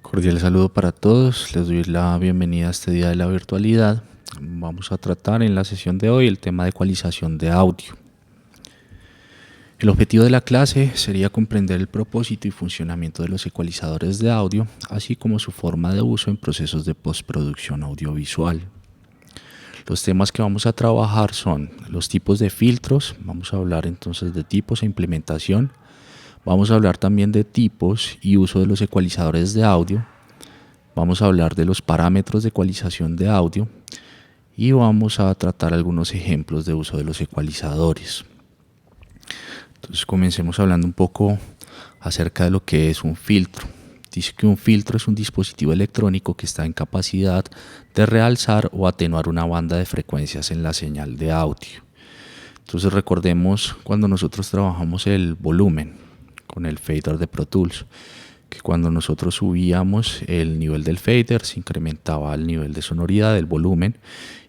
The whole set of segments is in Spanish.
Cordial saludo para todos, les doy la bienvenida a este día de la virtualidad. Vamos a tratar en la sesión de hoy el tema de ecualización de audio. El objetivo de la clase sería comprender el propósito y funcionamiento de los ecualizadores de audio, así como su forma de uso en procesos de postproducción audiovisual. Los temas que vamos a trabajar son los tipos de filtros, vamos a hablar entonces de tipos e implementación. Vamos a hablar también de tipos y uso de los ecualizadores de audio. Vamos a hablar de los parámetros de ecualización de audio y vamos a tratar algunos ejemplos de uso de los ecualizadores. Entonces comencemos hablando un poco acerca de lo que es un filtro. Dice que un filtro es un dispositivo electrónico que está en capacidad de realzar o atenuar una banda de frecuencias en la señal de audio. Entonces recordemos cuando nosotros trabajamos el volumen con el fader de Pro Tools, que cuando nosotros subíamos el nivel del fader se incrementaba el nivel de sonoridad del volumen,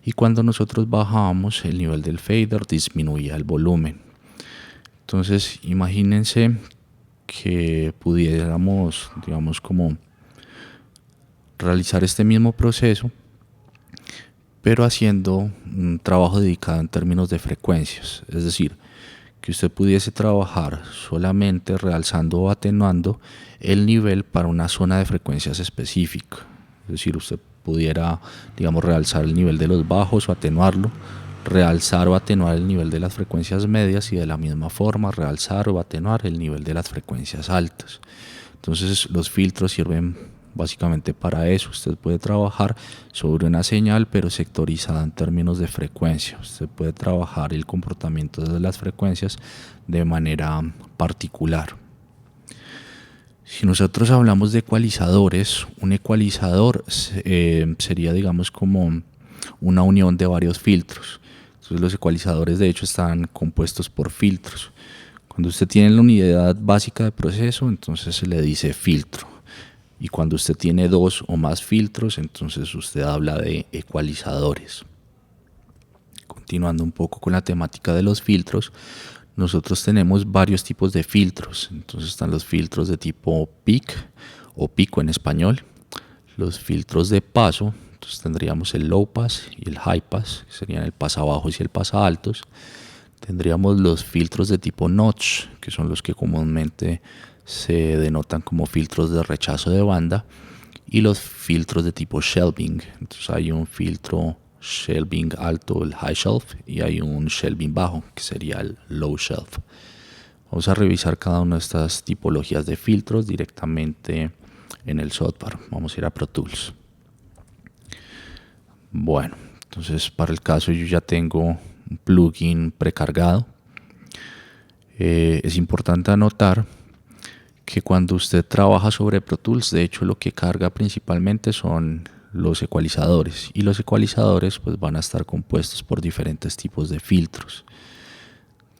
y cuando nosotros bajábamos el nivel del fader disminuía el volumen. Entonces imagínense que pudiéramos, digamos, como realizar este mismo proceso, pero haciendo un trabajo dedicado en términos de frecuencias, es decir, que usted pudiese trabajar solamente realzando o atenuando el nivel para una zona de frecuencias específica. Es decir, usted pudiera, digamos, realzar el nivel de los bajos o atenuarlo, realzar o atenuar el nivel de las frecuencias medias y de la misma forma realzar o atenuar el nivel de las frecuencias altas. Entonces los filtros sirven básicamente para eso. Usted puede trabajar sobre una señal pero sectorizada en términos de frecuencia. Usted puede trabajar el comportamiento de las frecuencias de manera particular. Si nosotros hablamos de ecualizadores, un ecualizador sería, digamos, como una unión de varios filtros. Entonces los ecualizadores de hecho están compuestos por filtros. Cuando usted tiene la unidad básica de proceso, entonces se le dice filtro. Y cuando usted tiene dos o más filtros, entonces usted habla de ecualizadores. Continuando un poco con la temática de los filtros, nosotros tenemos varios tipos de filtros. Entonces están los filtros de tipo peak o pico en español, los filtros de paso. Entonces tendríamos el low pass y el high pass, que serían el pasabajos y el pasaltos. Tendríamos los filtros de tipo notch, que son los que comúnmente se denotan como filtros de rechazo de banda, y los filtros de tipo shelving. Entonces hay un filtro shelving alto, el high shelf, y hay un shelving bajo, que sería el low shelf. Vamos a revisar cada una de estas tipologías de filtros directamente en el software. Vamos a ir a Pro Tools. Bueno, entonces para el caso yo ya tengo un plugin precargado. Es importante anotar que cuando usted trabaja sobre Pro Tools, de hecho lo que carga principalmente son los ecualizadores, y los ecualizadores pues van a estar compuestos por diferentes tipos de filtros.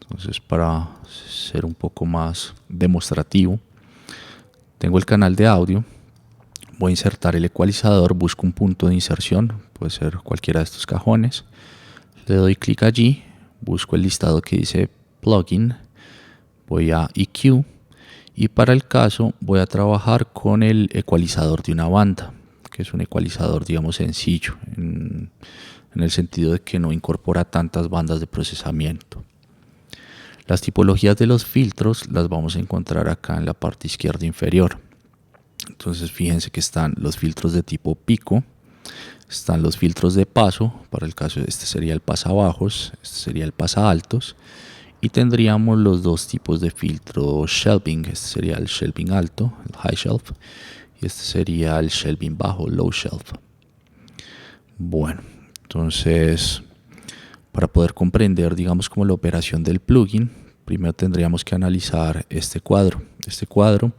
Entonces, para ser un poco más demostrativo, tengo el canal de audio, voy a insertar el ecualizador, busco un punto de inserción, puede ser cualquiera de estos cajones, le doy clic allí, busco el listado que dice plugin, voy a EQ, y para el caso voy a trabajar con el ecualizador de una banda, que es un ecualizador, digamos, sencillo, en el sentido de que no incorpora tantas bandas de procesamiento. Las tipologías de los filtros las vamos a encontrar acá en la parte izquierda inferior. Entonces fíjense que están los filtros de tipo pico, están los filtros de paso, para el caso este sería el pasabajos, este sería el pasaltos, y tendríamos los dos tipos de filtro shelving. Este sería el shelving alto, el high shelf, y este sería el shelving bajo, low shelf. Bueno, entonces para poder comprender, digamos, como la operación del plugin, primero tendríamos que analizar este cuadro. Este cuadro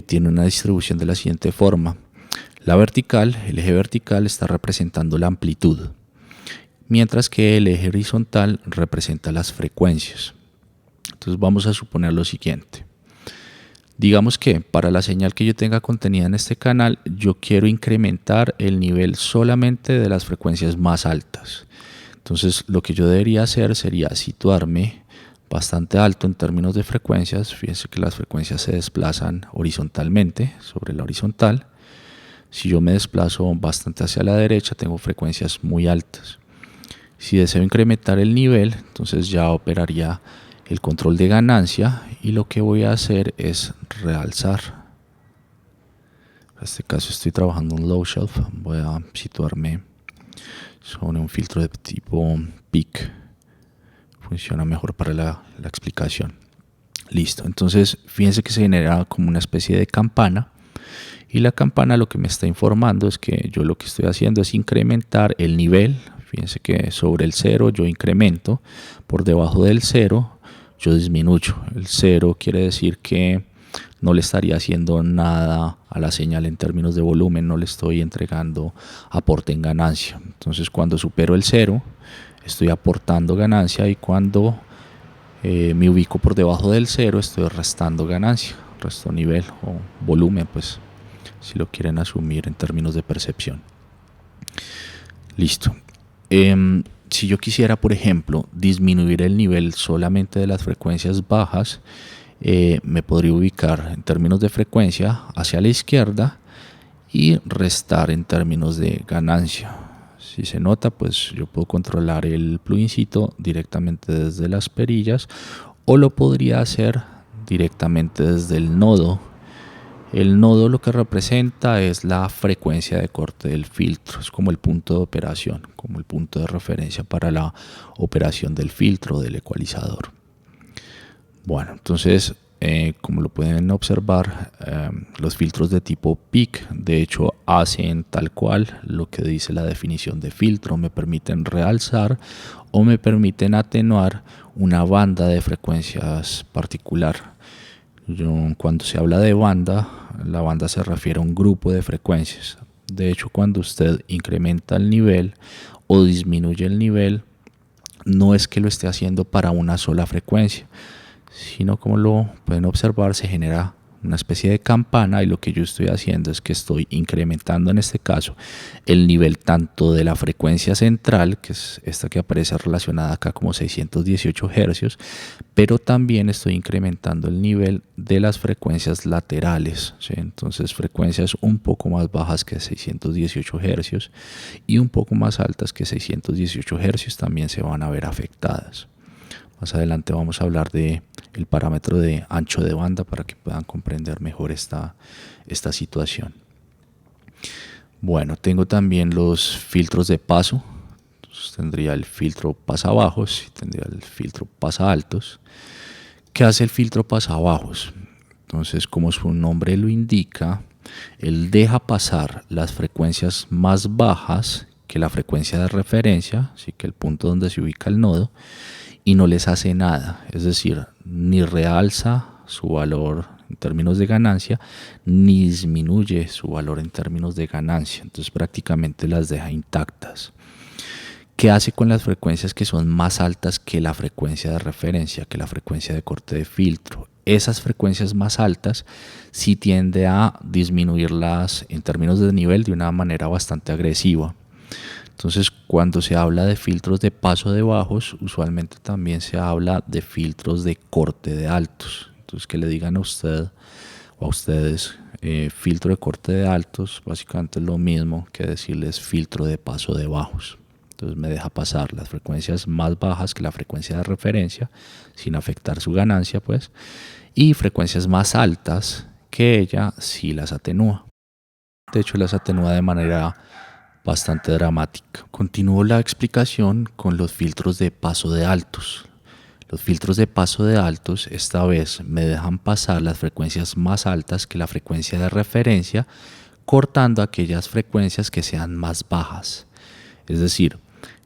tiene una distribución de la siguiente forma. La vertical, el eje vertical está representando la amplitud, mientras que el eje horizontal representa las frecuencias. Entonces vamos a suponer lo siguiente. Digamos que para la señal que yo tenga contenida en este canal, yo quiero incrementar el nivel solamente de las frecuencias más altas. Entonces lo que yo debería hacer sería situarme bastante alto en términos de frecuencias. Fíjense que las frecuencias se desplazan horizontalmente sobre la horizontal. Si yo me desplazo bastante hacia la derecha, tengo frecuencias muy altas. Si deseo incrementar el nivel, entonces ya operaría el control de ganancia, y lo que voy a hacer es realzar. En este caso estoy trabajando en low shelf, voy a situarme sobre un filtro de tipo peak. Funciona mejor para la explicación. Listo, entonces fíjense que se genera como una especie de campana, y la campana lo que me está informando es que yo lo que estoy haciendo es incrementar el nivel. Fíjense que sobre el 0 yo incremento, por debajo del 0 yo disminuyo. El 0 quiere decir que no le estaría haciendo nada a la señal en términos de volumen, no le estoy entregando aporte en ganancia. Entonces cuando supero el 0 estoy aportando ganancia, y cuando me ubico por debajo del 0 estoy restando ganancia, resto nivel o volumen, pues si lo quieren asumir en términos de percepción. Listo. Si yo quisiera, por ejemplo, disminuir el nivel solamente de las frecuencias bajas, me podría ubicar en términos de frecuencia hacia la izquierda y restar en términos de ganancia. Si se nota, pues yo puedo controlar el plugincito directamente desde las perillas, o lo podría hacer directamente desde el nodo. El nodo lo que representa es la frecuencia de corte del filtro, es como el punto de operación, como el punto de referencia para la operación del filtro, del ecualizador. Bueno, entonces, como lo pueden observar, los filtros de tipo peak de hecho hacen tal cual lo que dice la definición de filtro. Me permiten realzar o me permiten atenuar una banda de frecuencias particular. Cuando se habla de banda, la banda se refiere a un grupo de frecuencias. De hecho, cuando usted incrementa el nivel o disminuye el nivel, no es que lo esté haciendo para una sola frecuencia, sino, como lo pueden observar, se genera una especie de campana, y lo que yo estoy haciendo es que estoy incrementando en este caso el nivel tanto de la frecuencia central, que es esta que aparece relacionada acá como 618 Hz, pero también estoy incrementando el nivel de las frecuencias laterales, ¿sí? Entonces frecuencias un poco más bajas que 618 Hz y un poco más altas que 618 Hz también se van a ver afectadas. Más adelante vamos a hablar de el parámetro de ancho de banda para que puedan comprender mejor esta situación. Bueno, tengo también los filtros de paso. Entonces, tendría el filtro pasabajos y tendría el filtro pasaltos. ¿Qué hace el filtro pasabajos? Entonces, como su nombre lo indica, él deja pasar las frecuencias más bajas que la frecuencia de referencia, así que el punto donde se ubica el nodo, y no les hace nada, es decir, ni realza su valor en términos de ganancia, ni disminuye su valor en términos de ganancia. Entonces prácticamente las deja intactas. ¿Qué hace con las frecuencias que son más altas que la frecuencia de referencia, que la frecuencia de corte de filtro? Esas frecuencias más altas sí tiende a disminuirlas en términos de nivel de una manera bastante agresiva. Entonces, cuando se habla de filtros de paso de bajos, usualmente también se habla de filtros de corte de altos. Entonces, que le digan a usted o a ustedes filtro de corte de altos, básicamente es lo mismo que decirles filtro de paso de bajos. Entonces me deja pasar las frecuencias más bajas que la frecuencia de referencia sin afectar su ganancia, pues, y frecuencias más altas que ella sí las atenúa. De hecho, las atenúa de manera bastante dramática. Continúo la explicación con los filtros de paso de altos. Los filtros de paso de altos esta vez me dejan pasar las frecuencias más altas que la frecuencia de referencia, cortando aquellas frecuencias que sean más bajas. Es decir,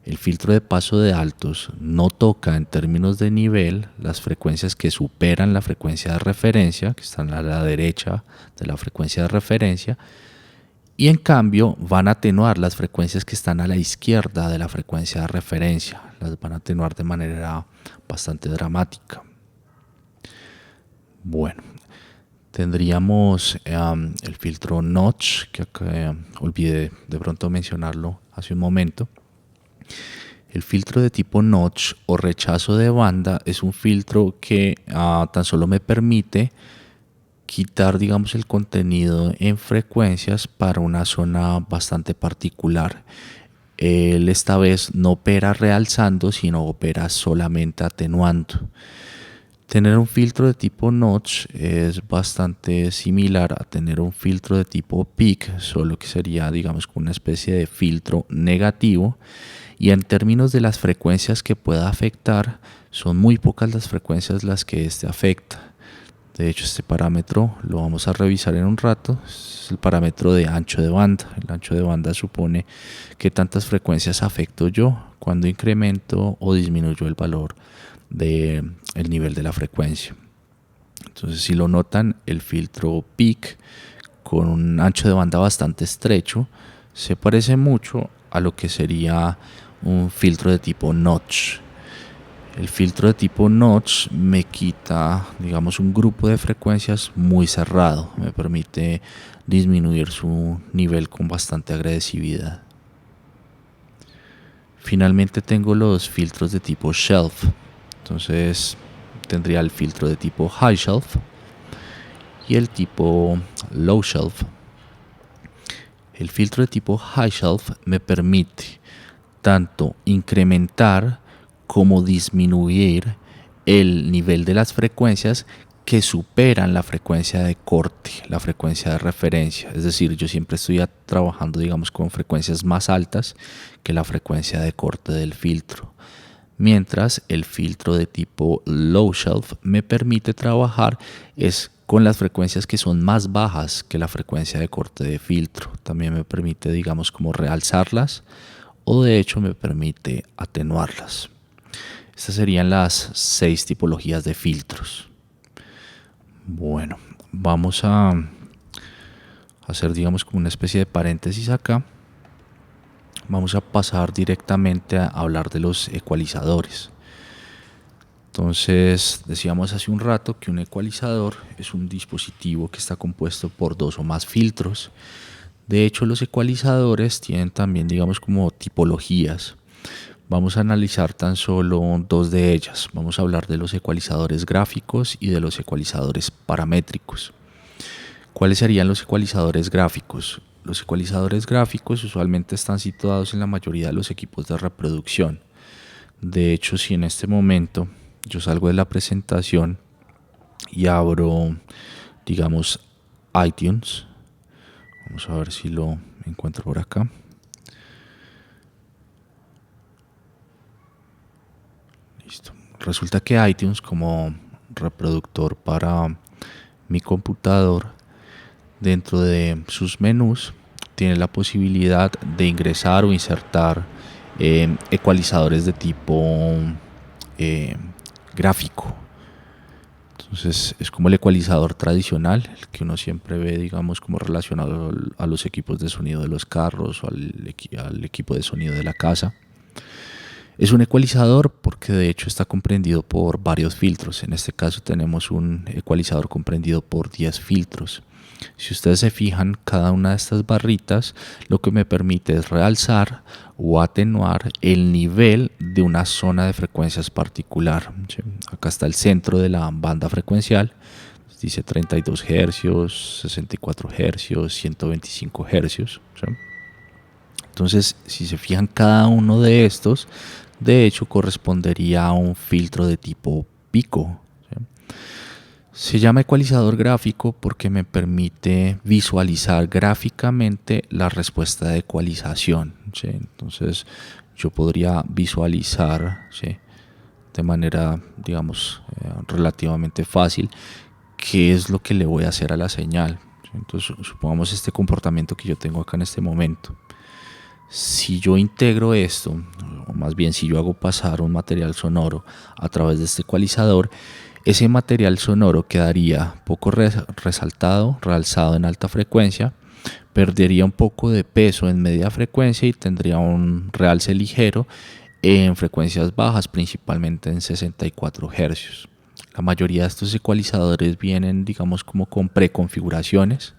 el filtro de paso de altos no toca en términos de nivel las frecuencias que superan la frecuencia de referencia, que están a la derecha de la frecuencia de referencia, y en cambio van a atenuar las frecuencias que están a la izquierda de la frecuencia de referencia. Las van a atenuar de manera bastante dramática. Bueno, tendríamos el filtro notch, que acá, olvidé de pronto mencionarlo hace un momento. El filtro de tipo notch o rechazo de banda es un filtro que tan solo me permite quitar, digamos, el contenido en frecuencias para una zona bastante particular. Él esta vez no opera realzando, sino opera solamente atenuando. Tener un filtro de tipo notch es bastante similar a tener un filtro de tipo peak, solo que sería, digamos, una especie de filtro negativo. Y en términos de las frecuencias que pueda afectar, son muy pocas las frecuencias las que este afecta. De hecho, este parámetro lo vamos a revisar en un rato. Es el parámetro de ancho de banda. El ancho de banda supone qué tantas frecuencias afecto yo cuando incremento o disminuyo el valor del nivel de la frecuencia. Entonces, si lo notan, el filtro peak con un ancho de banda bastante estrecho se parece mucho a lo que sería un filtro de tipo notch. El filtro de tipo notch me quita, digamos, un grupo de frecuencias muy cerrado. Me permite disminuir su nivel con bastante agresividad. Finalmente tengo los filtros de tipo shelf. Entonces tendría el filtro de tipo high shelf y el tipo low shelf. El filtro de tipo high shelf me permite tanto incrementar como disminuir el nivel de las frecuencias que superan la frecuencia de corte, la frecuencia de referencia. Es decir, yo siempre estoy trabajando, digamos, con frecuencias más altas que la frecuencia de corte del filtro. Mientras el filtro de tipo low shelf me permite trabajar con las frecuencias que son más bajas que la frecuencia de corte de filtro. También me permite, digamos, como realzarlas o de hecho me permite atenuarlas. Estas serían las 6 tipologías de filtros. Bueno, vamos a hacer, digamos, como una especie de paréntesis acá. Vamos a pasar directamente a hablar de los ecualizadores. Entonces, decíamos hace un rato que un ecualizador es un dispositivo que está compuesto por 2 o más filtros. De hecho, los ecualizadores tienen también, digamos, como tipologías. Vamos a analizar tan solo 2 de ellas. Vamos a hablar de los ecualizadores gráficos y de los ecualizadores paramétricos. ¿Cuáles serían los ecualizadores gráficos? Los ecualizadores gráficos usualmente están situados en la mayoría de los equipos de reproducción. De hecho, si en este momento yo salgo de la presentación y abro, digamos, iTunes, vamos a ver si lo encuentro por acá. Listo. Resulta que iTunes, como reproductor para mi computador, dentro de sus menús tiene la posibilidad de ingresar o insertar ecualizadores de tipo gráfico. Entonces es como el ecualizador tradicional, el que uno siempre ve, digamos, como relacionado a los equipos de sonido de los carros o al equipo de sonido de la casa. Es un ecualizador porque de hecho está comprendido por varios filtros. En este caso tenemos un ecualizador comprendido por 10 filtros. Si ustedes se fijan, cada una de estas barritas lo que me permite es realzar o atenuar el nivel de una zona de frecuencias particular. ¿Sí? Acá está el centro de la banda frecuencial. Dice 32 Hz, 64 Hz, 125 Hz. ¿Sí? Entonces, si se fijan, cada uno de estos, de hecho, correspondería a un filtro de tipo pico. ¿Sí? Se llama ecualizador gráfico porque me permite visualizar gráficamente la respuesta de ecualización. ¿Sí? Entonces, yo podría visualizar, ¿sí?, de manera, digamos, relativamente fácil qué es lo que le voy a hacer a la señal. ¿Sí? Entonces, supongamos este comportamiento que yo tengo acá en este momento. Si yo integro esto, o más bien si yo hago pasar un material sonoro a través de este ecualizador, ese material sonoro quedaría poco resaltado, realzado en alta frecuencia, perdería un poco de peso en media frecuencia y tendría un realce ligero en frecuencias bajas, principalmente en 64 Hz. La mayoría de estos ecualizadores vienen, digamos, como con preconfiguraciones.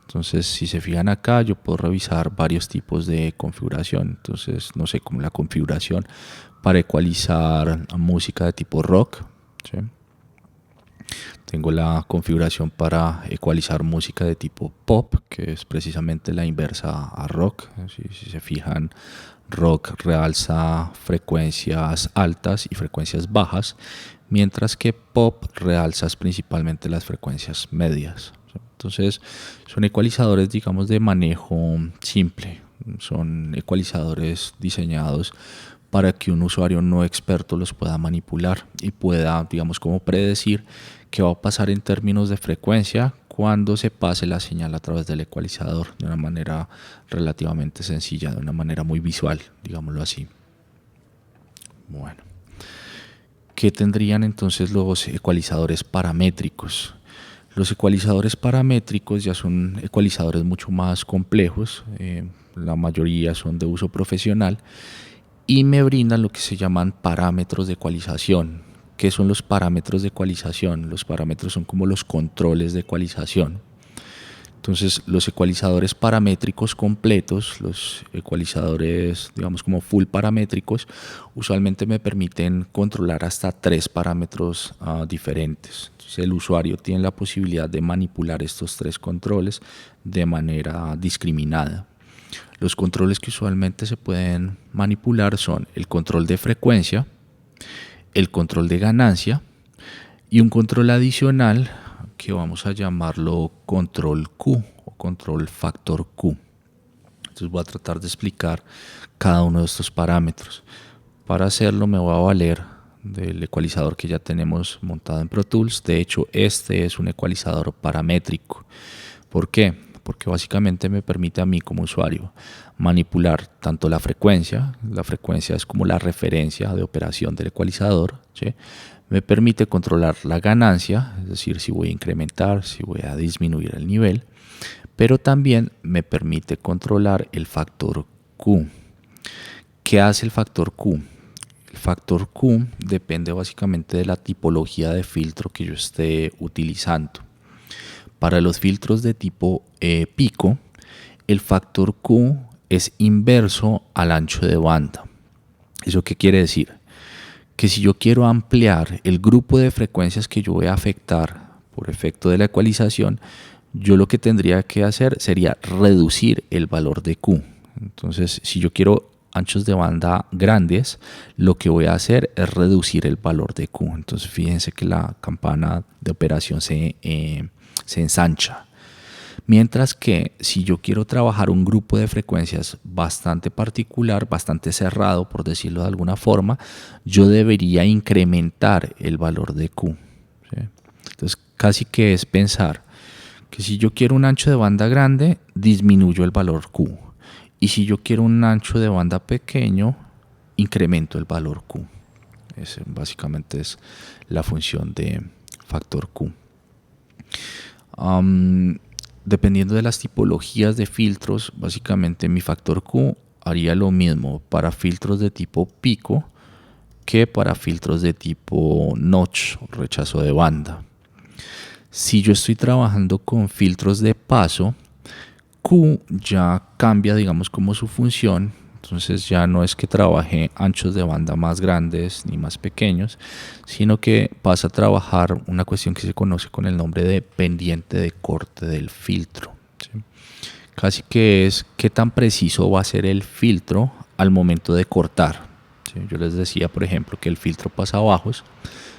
Entonces, si se fijan acá, yo puedo revisar varios tipos de configuración. Entonces, no sé, como la configuración para ecualizar música de tipo rock, ¿sí? Tengo la configuración para ecualizar música de tipo pop, que es precisamente la inversa a rock. Si se fijan, rock realza frecuencias altas y frecuencias bajas, mientras que pop realza principalmente las frecuencias medias. Entonces, son ecualizadores, digamos, de manejo simple. Son ecualizadores diseñados para que un usuario no experto los pueda manipular y pueda, digamos, como predecir qué va a pasar en términos de frecuencia cuando se pase la señal a través del ecualizador de una manera relativamente sencilla, de una manera muy visual, digámoslo así. Bueno, ¿qué tendrían entonces los ecualizadores paramétricos? Los ecualizadores paramétricos ya son ecualizadores mucho más complejos, la mayoría son de uso profesional y me brindan lo que se llaman parámetros de ecualización. ¿Qué son los parámetros de ecualización? Los parámetros son como los controles de ecualización. Entonces, los ecualizadores paramétricos completos, los ecualizadores, digamos, como full paramétricos, usualmente me permiten controlar hasta 3 parámetros diferentes. Entonces, el usuario tiene la posibilidad de manipular estos 3 controles de manera discriminada. Los controles que usualmente se pueden manipular son el control de frecuencia, el control de ganancia y un control adicional que vamos a llamarlo control Q o control factor Q. Entonces voy a tratar de explicar cada uno de estos parámetros. Para hacerlo me voy a valer del ecualizador que ya tenemos montado en Pro Tools. De hecho, este es un ecualizador paramétrico. ¿Por qué? Porque básicamente me permite a mí como usuario manipular tanto la frecuencia es como la referencia de operación del ecualizador, ¿sí? Me permite controlar la ganancia, es decir, si voy a incrementar, si voy a disminuir el nivel, pero también me permite controlar el factor Q. ¿Qué hace el factor Q? El factor Q depende básicamente de la tipología de filtro que yo esté utilizando. Para los filtros de tipo pico, el factor Q es inverso al ancho de banda. ¿Eso qué quiere decir? Que si yo quiero ampliar el grupo de frecuencias que yo voy a afectar por efecto de la ecualización, yo lo que tendría que hacer sería reducir el valor de Q. Entonces, si yo quiero anchos de banda grandes, lo que voy a hacer es reducir el valor de Q. Entonces, fíjense que la campana de operación se ensancha. Mientras que si yo quiero trabajar un grupo de frecuencias bastante particular, bastante cerrado, por decirlo de alguna forma, yo debería incrementar el valor de Q, ¿sí? Entonces, casi que es pensar que si yo quiero un ancho de banda grande, disminuyo el valor Q. Y si yo quiero un ancho de banda pequeño, incremento el valor Q. Ese básicamente es la función de factor Q. Dependiendo de las tipologías de filtros, básicamente mi factor Q haría lo mismo para filtros de tipo pico que para filtros de tipo notch o rechazo de banda. Si yo estoy trabajando con filtros de paso, Q ya cambia, digamos, como su función. Entonces ya no es que trabaje anchos de banda más grandes ni más pequeños, sino que pasa a trabajar una cuestión que se conoce con el nombre de pendiente de corte del filtro, ¿sí? Casi que es qué tan preciso va a ser el filtro al momento de cortar, ¿sí? Yo les decía, por ejemplo, que el filtro pasabajos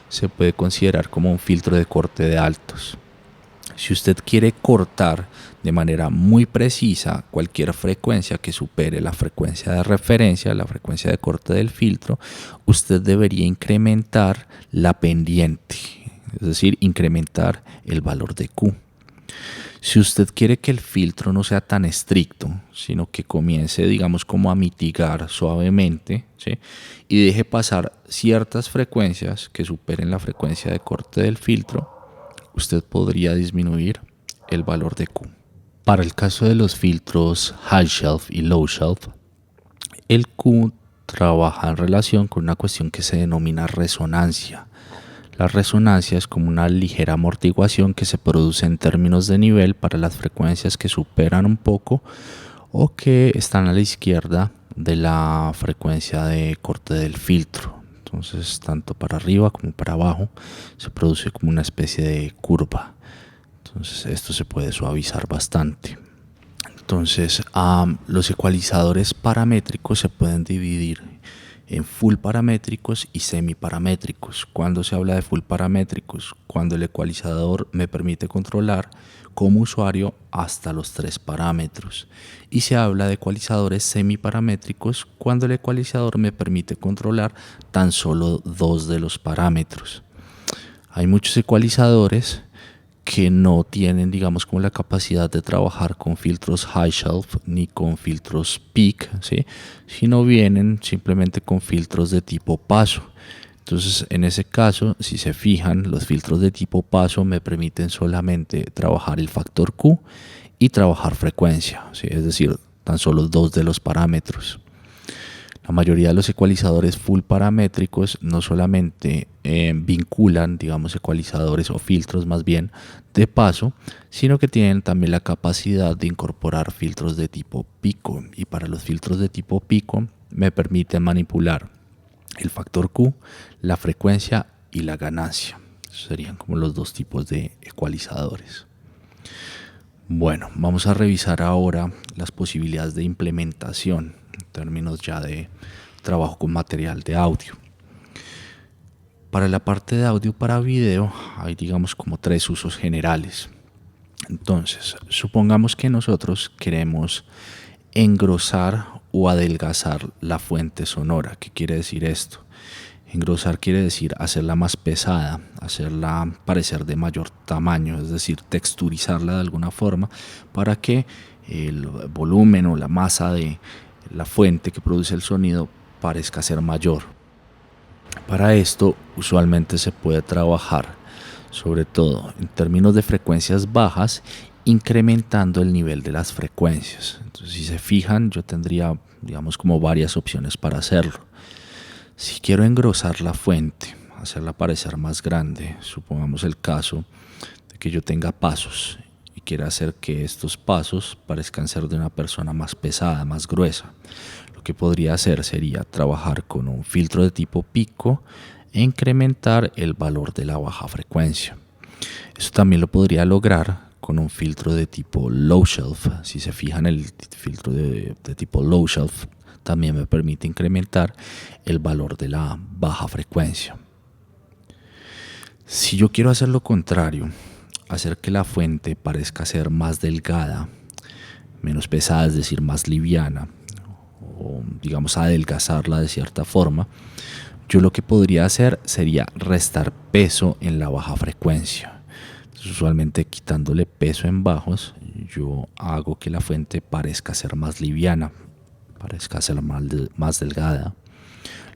se puede considerar como un filtro de corte de altos. Si usted quiere cortar de manera muy precisa cualquier frecuencia que supere la frecuencia de referencia, la frecuencia de corte del filtro, usted debería incrementar la pendiente, es decir, incrementar el valor de Q. Si usted quiere que el filtro no sea tan estricto, sino que comience, digamos, como a mitigar suavemente, ¿sí? Y deje pasar ciertas frecuencias que superen la frecuencia de corte del filtro, usted podría disminuir el valor de Q. Para el caso de los filtros high shelf y low shelf, el Q trabaja en relación con una cuestión que se denomina resonancia. La resonancia es como una ligera amortiguación que se produce en términos de nivel para las frecuencias que superan un poco o que están a la izquierda de la frecuencia de corte del filtro. Entonces, tanto para arriba como para abajo se produce como una especie de curva. Entonces, esto se puede suavizar bastante. Entonces, los ecualizadores paramétricos se pueden dividir en full paramétricos y semiparamétricos. Cuando se habla de full paramétricos, cuando el ecualizador me permite controlar como usuario hasta los 3 parámetros. Y se habla de ecualizadores semiparamétricos cuando el ecualizador me permite controlar tan solo 2 de los parámetros. Hay muchos ecualizadores que no tienen, digamos, como la capacidad de trabajar con filtros high shelf ni con filtros peak, ¿sí? Sino vienen simplemente con filtros de tipo paso. Entonces, en ese caso, si se fijan, los filtros de tipo paso me permiten solamente trabajar el factor Q y trabajar frecuencia, ¿sí? Es decir, tan solo 2 de los parámetros. La mayoría de los ecualizadores full paramétricos no solamente vinculan, digamos, ecualizadores o filtros más bien de paso, sino que tienen también la capacidad de incorporar filtros de tipo pico. Y para los filtros de tipo pico me permiten manipular el factor Q, la frecuencia y la ganancia. Esos serían como los 2 tipos de ecualizadores. Bueno, vamos a revisar ahora las posibilidades de implementación en términos ya de trabajo con material de audio. Para la parte de audio para video hay, digamos, como 3 usos generales. Entonces, supongamos que nosotros queremos engrosar o adelgazar la fuente sonora. ¿Qué quiere decir esto? Engrosar quiere decir hacerla más pesada, hacerla parecer de mayor tamaño, es decir, texturizarla de alguna forma para que el volumen o la masa de la fuente que produce el sonido parezca ser mayor. Para esto, usualmente se puede trabajar, sobre todo en términos de frecuencias bajas, incrementando el nivel de las frecuencias. Entonces, si se fijan, yo tendría, digamos, como varias opciones para hacerlo. Si quiero engrosar la fuente, hacerla parecer más grande, supongamos el caso de que yo tenga pasos y quiera hacer que estos pasos parezcan ser de una persona más pesada, más gruesa, lo que podría hacer sería trabajar con un filtro de tipo pico e incrementar el valor de la baja frecuencia. Eso también lo podría lograr con un filtro de tipo low shelf. Si se fijan, el filtro de tipo low shelf también me permite incrementar el valor de la baja frecuencia. Si yo quiero hacer lo contrario, hacer que la fuente parezca ser más delgada, menos pesada, es decir, más liviana, o digamos adelgazarla de cierta forma, yo lo que podría hacer sería restar peso en la baja frecuencia. Entonces, usualmente quitándole peso en bajos, yo hago que la fuente parezca ser más liviana, parezca ser más delgada.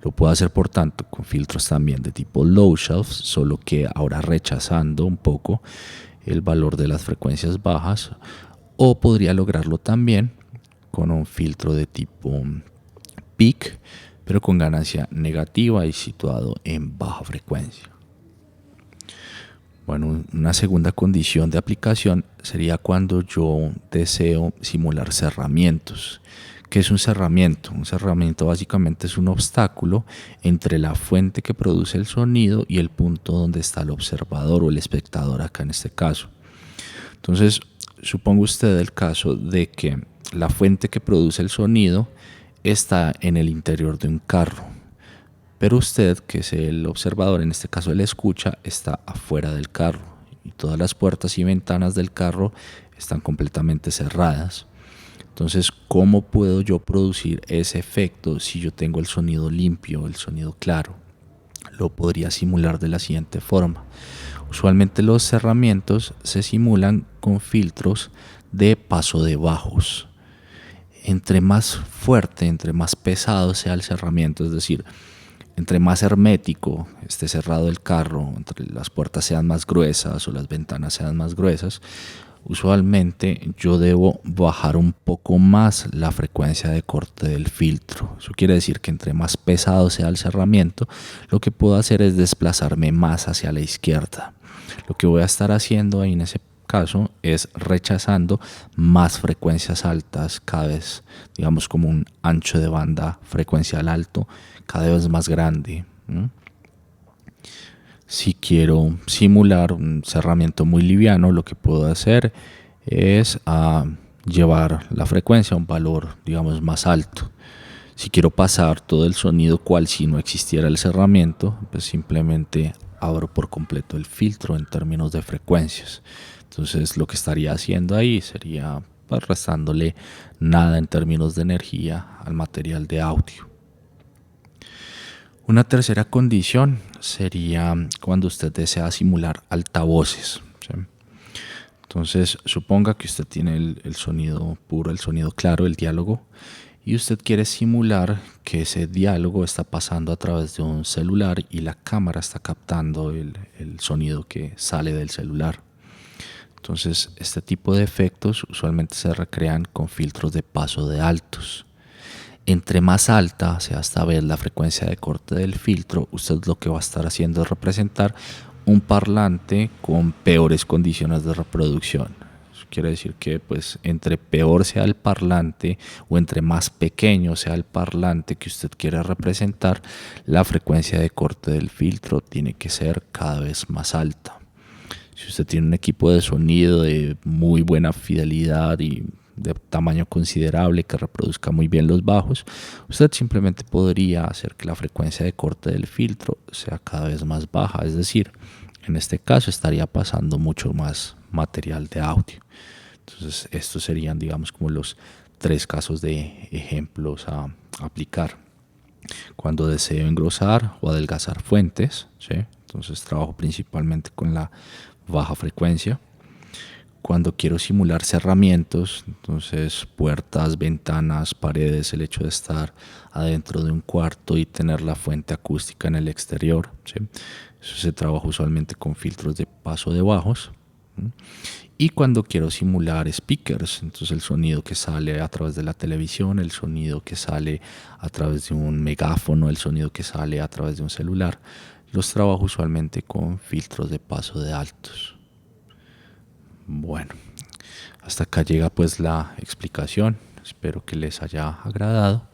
Lo puedo hacer, por tanto, con filtros también de tipo low shelf, solo que ahora rechazando un poco el valor de las frecuencias bajas, o podría lograrlo también con un filtro de tipo peak, pero con ganancia negativa y situado en baja frecuencia. Bueno, una segunda condición de aplicación sería cuando yo deseo simular cerramientos. ¿Qué es un cerramiento? Un cerramiento básicamente es un obstáculo entre la fuente que produce el sonido y el punto donde está el observador o el espectador acá en este caso. Entonces, suponga usted el caso de que la fuente que produce el sonido está en el interior de un carro, pero usted, que es el observador, en este caso el escucha, está afuera del carro y todas las puertas y ventanas del carro están completamente cerradas. Entonces, ¿cómo puedo yo producir ese efecto si yo tengo el sonido limpio, el sonido claro? Lo podría simular de la siguiente forma. Usualmente los cerramientos se simulan con filtros de paso de bajos. Entre más fuerte, entre más pesado sea el cerramiento, es decir, entre más hermético esté cerrado el carro, entre las puertas sean más gruesas o las ventanas sean más gruesas, usualmente yo debo bajar un poco más la frecuencia de corte del filtro. Eso quiere decir que entre más pesado sea el cerramiento, lo que puedo hacer es desplazarme más hacia la izquierda. Lo que voy a estar haciendo ahí en ese caso es rechazando más frecuencias altas cada vez, digamos como un ancho de banda frecuencial alto cada vez más grande. Si quiero simular un cerramiento muy liviano, lo que puedo hacer es llevar la frecuencia a un valor, digamos, más alto. Si quiero pasar todo el sonido cual si no existiera el cerramiento, pues simplemente abro por completo el filtro en términos de frecuencias. Entonces lo que estaría haciendo ahí sería pues, restándole nada en términos de energía al material de audio. Una tercera condición sería cuando usted desea simular altavoces, ¿sí? Entonces, suponga que usted tiene el sonido puro, el sonido claro, el diálogo, y usted quiere simular que ese diálogo está pasando a través de un celular y la cámara está captando el sonido que sale del celular. Entonces, este tipo de efectos usualmente se recrean con filtros de paso de altos. Entre más alta sea esta vez la frecuencia de corte del filtro, usted lo que va a estar haciendo es representar un parlante con peores condiciones de reproducción. Eso quiere decir que pues entre peor sea el parlante o entre más pequeño sea el parlante que usted quiere representar, la frecuencia de corte del filtro tiene que ser cada vez más alta. Si usted tiene un equipo de sonido de muy buena fidelidad y de tamaño considerable que reproduzca muy bien los bajos, usted simplemente podría hacer que la frecuencia de corte del filtro sea cada vez más baja, es decir, en este caso estaría pasando mucho más material de audio. Entonces estos serían, digamos, como los 3 casos de ejemplos a aplicar. Cuando deseo engrosar o adelgazar fuentes, ¿sí? Entonces trabajo principalmente con la baja frecuencia. Cuando quiero simular cerramientos, entonces puertas, ventanas, paredes, el hecho de estar adentro de un cuarto y tener la fuente acústica en el exterior, ¿sí? Eso se trabaja usualmente con filtros de paso de bajos. Y cuando quiero simular speakers, entonces el sonido que sale a través de la televisión, el sonido que sale a través de un megáfono, el sonido que sale a través de un celular, los trabajo usualmente con filtros de paso de altos. Bueno, hasta acá llega pues la explicación. Espero que les haya agradado.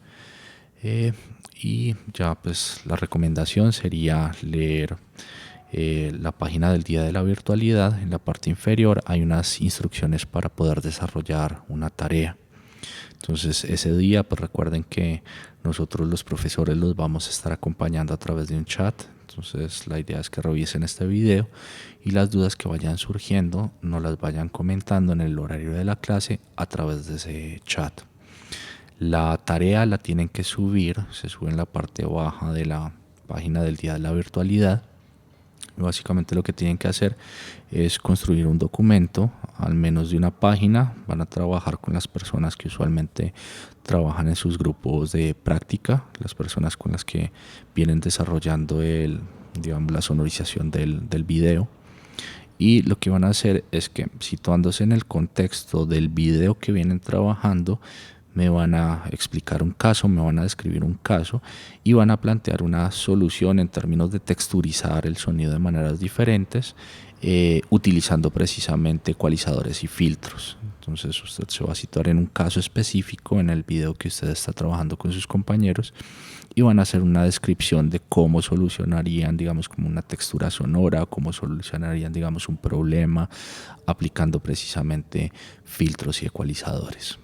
Y ya pues la recomendación sería leer la página del Día de la Virtualidad. En la parte inferior hay unas instrucciones para poder desarrollar una tarea. Entonces ese día pues recuerden que nosotros los profesores los vamos a estar acompañando a través de un chat. Entonces la idea es que revisen este video y las dudas que vayan surgiendo nos las vayan comentando en el horario de la clase a través de ese chat. La tarea la tienen que subir, se sube en la parte baja de la página del Día de la Virtualidad. Básicamente lo que tienen que hacer es construir un documento, al menos de una página. Van a trabajar con las personas que usualmente trabajan en sus grupos de práctica, las personas con las que vienen desarrollando la sonorización del video. Y lo que van a hacer es que, situándose en el contexto del video que vienen trabajando, me van a explicar un caso, me van a describir un caso y van a plantear una solución en términos de texturizar el sonido de maneras diferentes, utilizando precisamente ecualizadores y filtros. Entonces usted se va a situar en un caso específico en el video que usted está trabajando con sus compañeros y van a hacer una descripción de cómo solucionarían, digamos, como una textura sonora, cómo solucionarían, digamos, un problema aplicando precisamente filtros y ecualizadores.